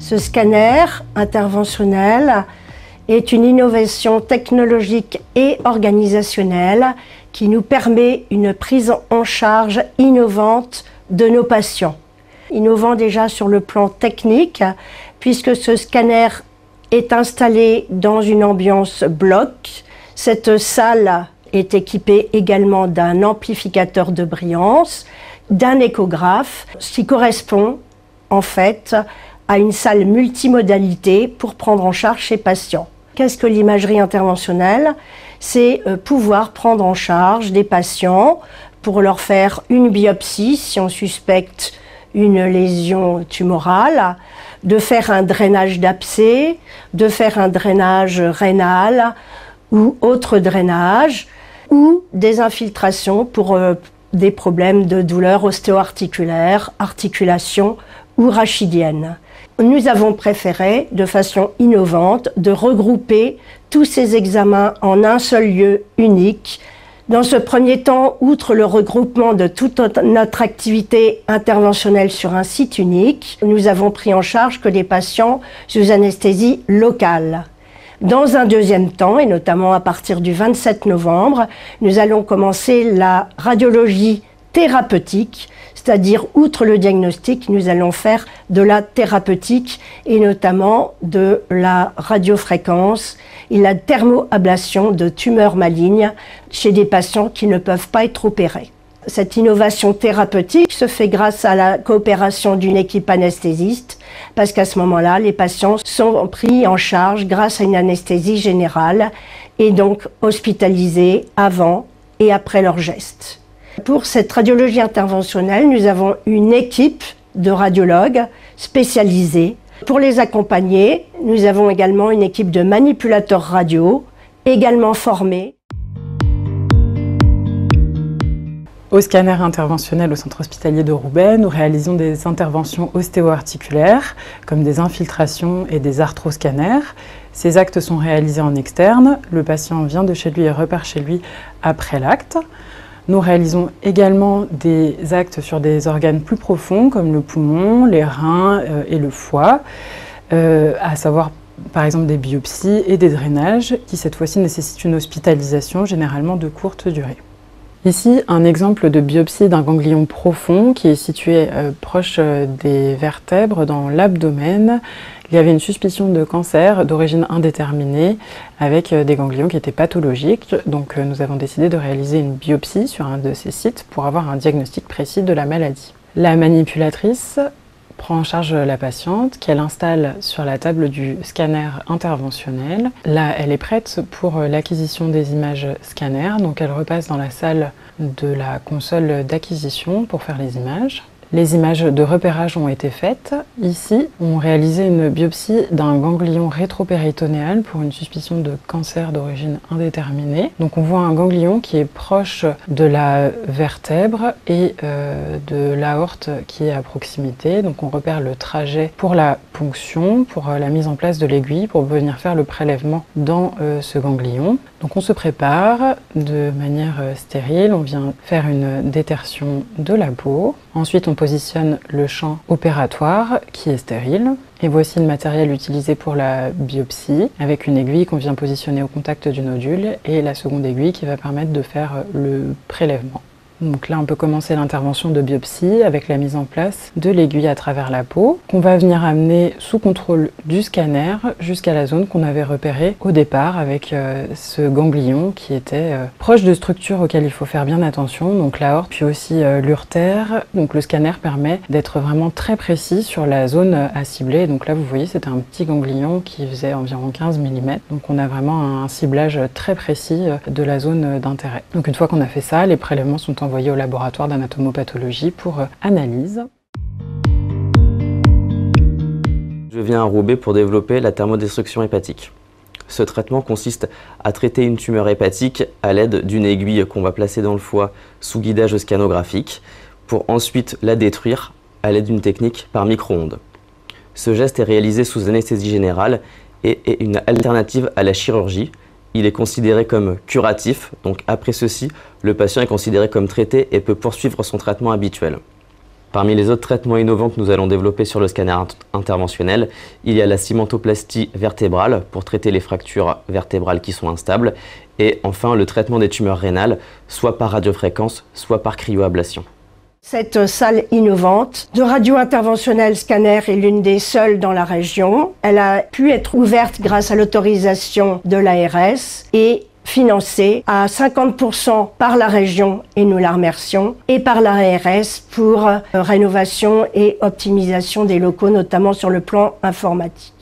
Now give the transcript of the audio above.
Ce scanner interventionnel est une innovation technologique et organisationnelle qui nous permet une prise en charge innovante de nos patients. Innovant déjà sur le plan technique, puisque ce scanner est installé dans une ambiance bloc. Cette salle est équipée également d'un amplificateur de brillance, d'un échographe, ce qui correspond en fait à une salle multimodalité pour prendre en charge ces patients. Qu'est-ce que l'imagerie interventionnelle? C'est pouvoir prendre en charge des patients pour leur faire une biopsie si on suspecte une lésion tumorale, de faire un drainage d'abcès, de faire un drainage rénal ou autre drainage, ou des infiltrations pour des problèmes de douleur ostéo-articulaire, articulation ou rachidienne. Nous avons préféré, de façon innovante, de regrouper tous ces examens en un seul lieu unique. Dans ce premier temps, outre le regroupement de toute notre activité interventionnelle sur un site unique, nous avons pris en charge que les patients sous anesthésie locale. Dans un deuxième temps, et notamment à partir du 27 novembre, nous allons commencer la radiologie thérapeutique, c'est-à-dire, outre le diagnostic, nous allons faire de la thérapeutique et notamment de la radiofréquence et la thermoablation de tumeurs malignes chez des patients qui ne peuvent pas être opérés. Cette innovation thérapeutique se fait grâce à la coopération d'une équipe anesthésiste, parce qu'à ce moment-là, les patients sont pris en charge grâce à une anesthésie générale et donc hospitalisés avant et après leur geste. Pour cette radiologie interventionnelle, nous avons une équipe de radiologues spécialisés. Pour les accompagner, nous avons également une équipe de manipulateurs radio, également formés. Au scanner interventionnel au centre hospitalier de Roubaix, nous réalisons des interventions ostéo-articulaires, comme des infiltrations et des arthroscanners. Ces actes sont réalisés en externe. Le patient vient de chez lui et repart chez lui après l'acte. Nous réalisons également des actes sur des organes plus profonds comme le poumon, les reins et le foie, à savoir par exemple des biopsies et des drainages qui cette fois-ci nécessitent une hospitalisation généralement de courte durée. Ici, un exemple de biopsie d'un ganglion profond qui est situé proche des vertèbres dans l'abdomen. Il y avait une suspicion de cancer d'origine indéterminée avec des ganglions qui étaient pathologiques. Donc nous avons décidé de réaliser une biopsie sur un de ces sites pour avoir un diagnostic précis de la maladie. La manipulatrice prend en charge la patiente qu'elle installe sur la table du scanner interventionnel. Là, elle est prête pour l'acquisition des images scanner. Donc elle repasse dans la salle de la console d'acquisition pour faire les images. Les images de repérage ont été faites. Ici, on réalisait une biopsie d'un ganglion rétropéritonéal pour une suspicion de cancer d'origine indéterminée. Donc on voit un ganglion qui est proche de la vertèbre et de l'aorte qui est à proximité. Donc on repère le trajet pour la ponction, pour la mise en place de l'aiguille, pour venir faire le prélèvement dans ce ganglion. Donc on se prépare de manière stérile, on vient faire une détertion de la peau. Ensuite on positionne le champ opératoire qui est stérile. Et voici le matériel utilisé pour la biopsie, avec une aiguille qu'on vient positionner au contact du nodule et la seconde aiguille qui va permettre de faire le prélèvement. Donc là, on peut commencer l'intervention de biopsie avec la mise en place de l'aiguille à travers la peau, qu'on va venir amener sous contrôle du scanner jusqu'à la zone qu'on avait repérée au départ avec ce ganglion qui était proche de structures auxquelles il faut faire bien attention, donc l'aorte, puis aussi l'urtère. Donc le scanner permet d'être vraiment très précis sur la zone à cibler. Donc là, vous voyez, c'était un petit ganglion qui faisait environ 15 mm. Donc on a vraiment un ciblage très précis de la zone d'intérêt. Donc une fois qu'on a fait ça, les prélèvements sont envoyé au laboratoire d'anatomopathologie pour analyse. Je viens à Roubaix pour développer la thermodestruction hépatique. Ce traitement consiste à traiter une tumeur hépatique à l'aide d'une aiguille qu'on va placer dans le foie sous guidage scanographique pour ensuite la détruire à l'aide d'une technique par micro-ondes. Ce geste est réalisé sous anesthésie générale et est une alternative à la chirurgie. Il est considéré comme curatif, donc après ceci, le patient est considéré comme traité et peut poursuivre son traitement habituel. Parmi les autres traitements innovants que nous allons développer sur le scanner interventionnel, il y a la cimentoplastie vertébrale pour traiter les fractures vertébrales qui sont instables et enfin le traitement des tumeurs rénales, soit par radiofréquence, soit par cryoablation. Cette salle innovante de radio-interventionnel scanner est l'une des seules dans la région. Elle a pu être ouverte grâce à l'autorisation de l'ARS et financée à 50% par la région, et nous la remercions, et par l'ARS pour rénovation et optimisation des locaux, notamment sur le plan informatique.